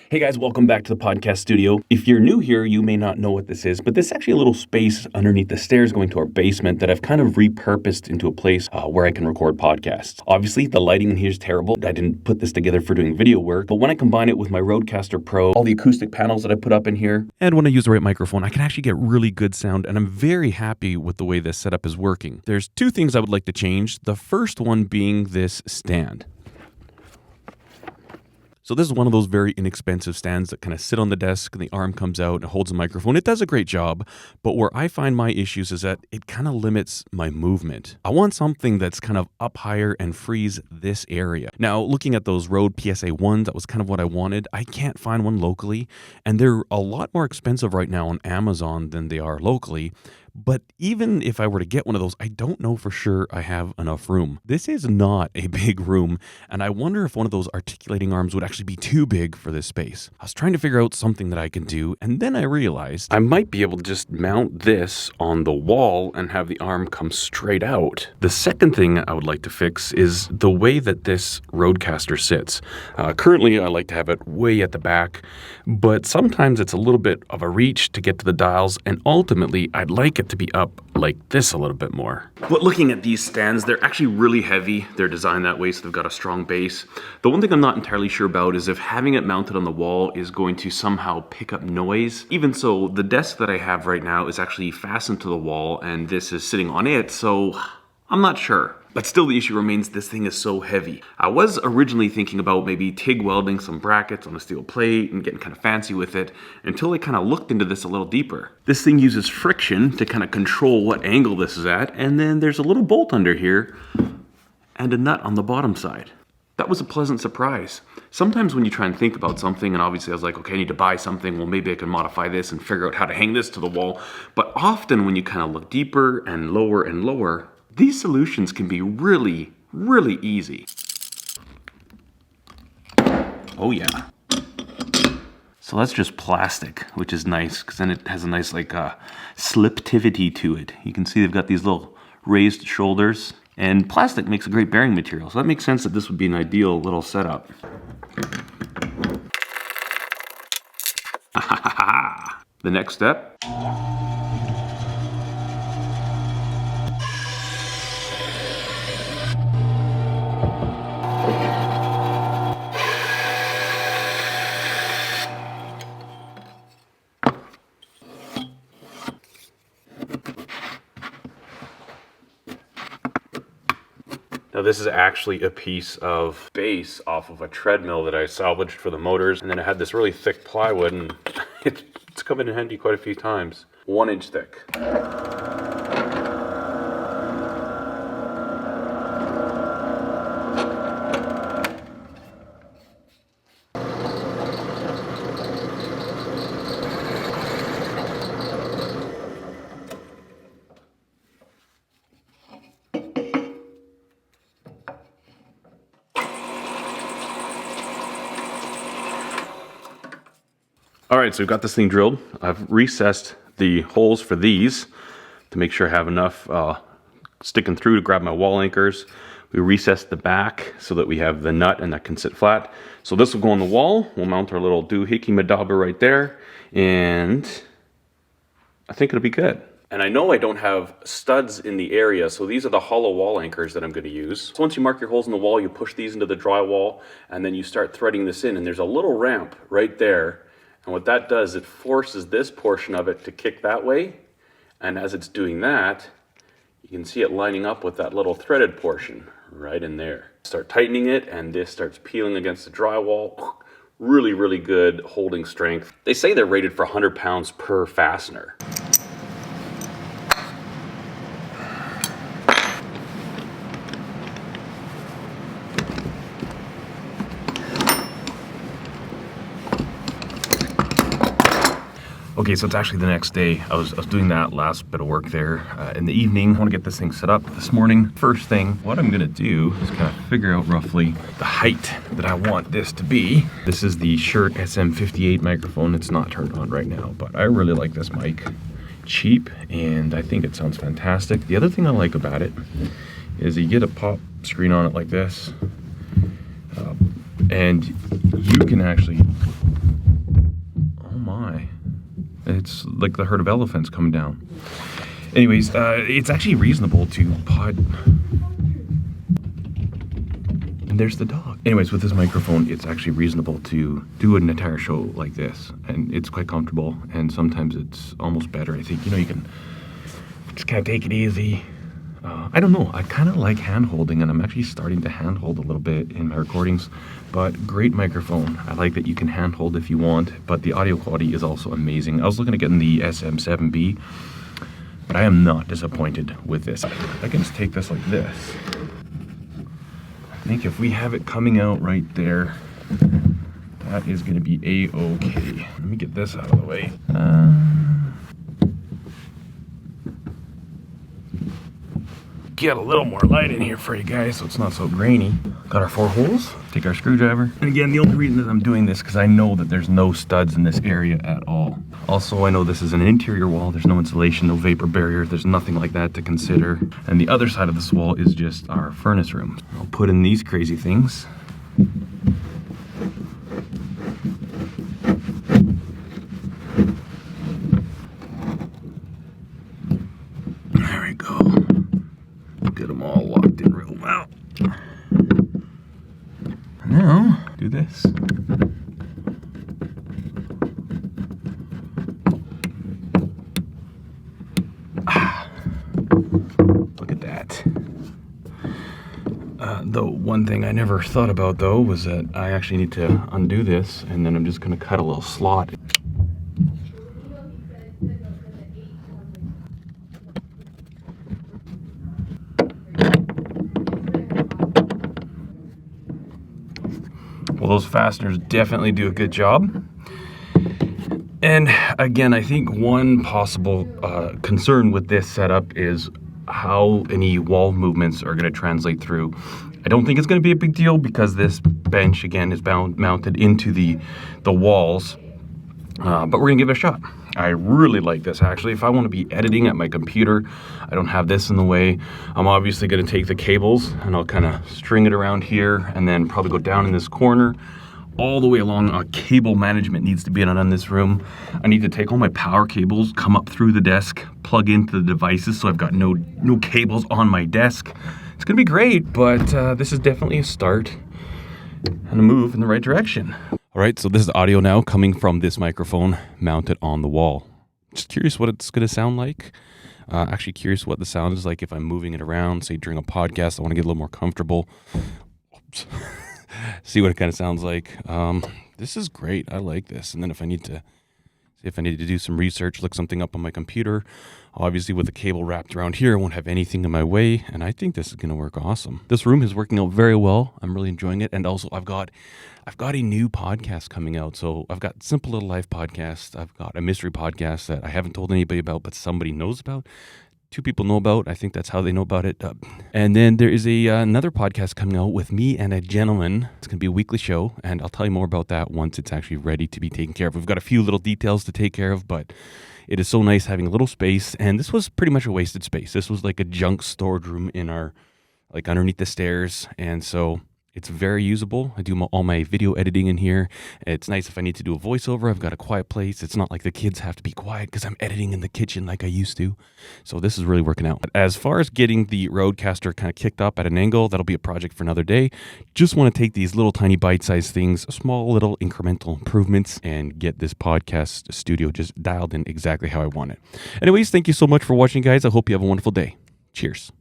Hey guys, welcome back to the podcast studio. If you're new here, you may not know what this is, but this is actually a little space underneath the stairs going to our basement that I've kind of repurposed into a place where I can record podcasts. Obviously, the lighting in here is terrible. I didn't put this together for doing video work, but when I combine it with my Rodecaster Pro, all the acoustic panels that I put up in here, and when I use the right microphone, I can actually get really good sound, and I'm very happy with the way this setup is working. There's two things I would like to change. The first one being this stand. So this is one of those very inexpensive stands that kind of sit on the desk and the arm comes out and holds a microphone. It does a great job, but where I find my issues is that it kind of limits my movement. I want something that's kind of up higher and frees this area. Now, looking at those Rode PSA 1s, that was kind of what I wanted. I can't find one locally, and they're a lot more expensive right now on Amazon than they are locally. But even if I were to get one of those, I don't know for sure I have enough room. This is not a big room, and I wonder if one of those articulating arms would actually be too big for this space. I was trying to figure out something that I can do, and then I realized I might be able to just mount this on the wall and have the arm come straight out. The second thing I would like to fix is the way that this Rodecaster sits. Currently, I like to have it way at the back, but sometimes it's a little bit of a reach to get to the dials, and ultimately, I'd like it to be up like this a little bit more. But looking at these stands, they're actually really heavy. They're designed that way so they've got a strong base. The one thing I'm not entirely sure about is if having it mounted on the wall is going to somehow pick up noise. Even so, the desk that I have right now is actually fastened to the wall and this is sitting on it, so I'm not sure. But still the issue remains this thing is so heavy. I was originally thinking about maybe TIG welding some brackets on a steel plate and getting kind of fancy with it until I kind of looked into this a little deeper. This thing uses friction to kind of control what angle this is at, and then there's a little bolt under here and a nut on the bottom side. That was a pleasant surprise. Sometimes when you try and think about something, and obviously I was like, okay, I need to buy something, well maybe I can modify this and figure out how to hang this to the wall. But often when you kind of look deeper and lower, these solutions can be really, really easy. Oh yeah. So that's just plastic, which is nice, because then it has a nice like sliptivity to it. You can see they've got these little raised shoulders, and plastic makes a great bearing material, so that makes sense that this would be an ideal little setup. The next step. Now this is actually a piece of base off of a treadmill that I salvaged for the motors, and then I had this really thick plywood, and it's come in handy quite a few times. 1 inch thick. All right, so we've got this thing drilled. I've recessed the holes for these to make sure I have enough sticking through to grab my wall anchors. We recessed the back so that we have the nut and that can sit flat. So this will go on the wall. We'll mount our little doohickey madaba right there, and I think it'll be good. And I know I don't have studs in the area, so these are the hollow wall anchors that I'm going to use. So once you mark your holes in the wall, you push these into the drywall, and then you start threading this in, and there's a little ramp right there. And what that does, it forces this portion of it to kick that way. And as it's doing that, you can see it lining up with that little threaded portion right in there. Start tightening it, and this starts peeling against the drywall. Really, really good holding strength. They say they're rated for 100 pounds per fastener. Okay, so it's actually the next day. I was doing that last bit of work there in the evening. I want to get this thing set up this morning. First thing, what I'm gonna do is kind of figure out roughly the height that I want this to be. This is the Shure SM58 microphone. It's not turned on right now, but I really like this mic. Cheap, and I think it sounds fantastic. The other thing I like about it is you get a pop screen on it like this, and you can actually It's like the herd of elephants coming down. Anyways, it's actually reasonable to And there's the dog. Anyways, with this microphone, it's actually reasonable to do an entire show like this, and it's quite comfortable, and sometimes it's almost better. I think, you can just kind of take it easy. I don't know, I kind of like hand-holding, and I'm actually starting to hand-hold a little bit in my recordings, but great microphone. I like that you can hand-hold if you want, but the audio quality is also amazing. I was looking at getting the SM7B, but I am not disappointed with this. I can just take this like this. I think if we have it coming out right there, that is going to be A-okay. Let me get this out of the way. Get a little more light in here for you guys so it's not so grainy. Got our 4 holes, take our screwdriver. And again, the only reason that I'm doing this because I know that there's no studs in this area at all. Also, I know this is an interior wall. There's no insulation, no vapor barrier. There's nothing like that to consider. And the other side of this wall is just our furnace room. I'll put in these crazy things. There we go. Get them all locked in real well. Now, do this. Look at that. The one thing I never thought about though was that I actually need to undo this, and then I'm just going to cut a little slot. Well, those fasteners definitely do a good job. And again, I think one possible concern with this setup is how any wall movements are going to translate through. I don't think it's going to be a big deal because this bench, again, is mounted into the walls. But we're going to give it a shot. I really like this, actually. If I want to be editing at my computer, I don't have this in the way. I'm obviously going to take the cables and I'll kind of string it around here and then probably go down in this corner all the way along. Cable management needs to be done in this room. I need to take all my power cables, come up through the desk, plug into the devices so I've got no cables on my desk. It's going to be great, but this is definitely a start and a move in the right direction. All right, so this is audio now coming from this microphone mounted on the wall. Just curious what it's going to sound like. Actually curious what the sound is like if I'm moving it around, say during a podcast. I want to get a little more comfortable. Oops. See what it kind of sounds like. This is great. I like this. And then if I need to do some research, look something up on my computer, obviously with the cable wrapped around here, I won't have anything in my way, and I think this is going to work awesome. This room is working out very well. I'm really enjoying it, and also I've got a new podcast coming out. So I've got Simple Little Life podcast. I've got a mystery podcast that I haven't told anybody about, but somebody knows about. 2 people know about. I think that's how they know about it. And then there is another podcast coming out with me and a gentleman. It's going to be a weekly show, and I'll tell you more about that once it's actually ready to be taken care of. We've got a few little details to take care of, but it is so nice having a little space. And this was pretty much a wasted space. This was like a junk storage room in our, like underneath the stairs. And so it's very usable. I do all my video editing in here. It's nice if I need to do a voiceover. I've got a quiet place. It's not like the kids have to be quiet because I'm editing in the kitchen like I used to. So this is really working out. As far as getting the Rodecaster kind of kicked up at an angle, that'll be a project for another day. Just want to take these little tiny bite-sized things, small little incremental improvements, and get this podcast studio just dialed in exactly how I want it. Anyways, thank you so much for watching, guys. I hope you have a wonderful day. Cheers.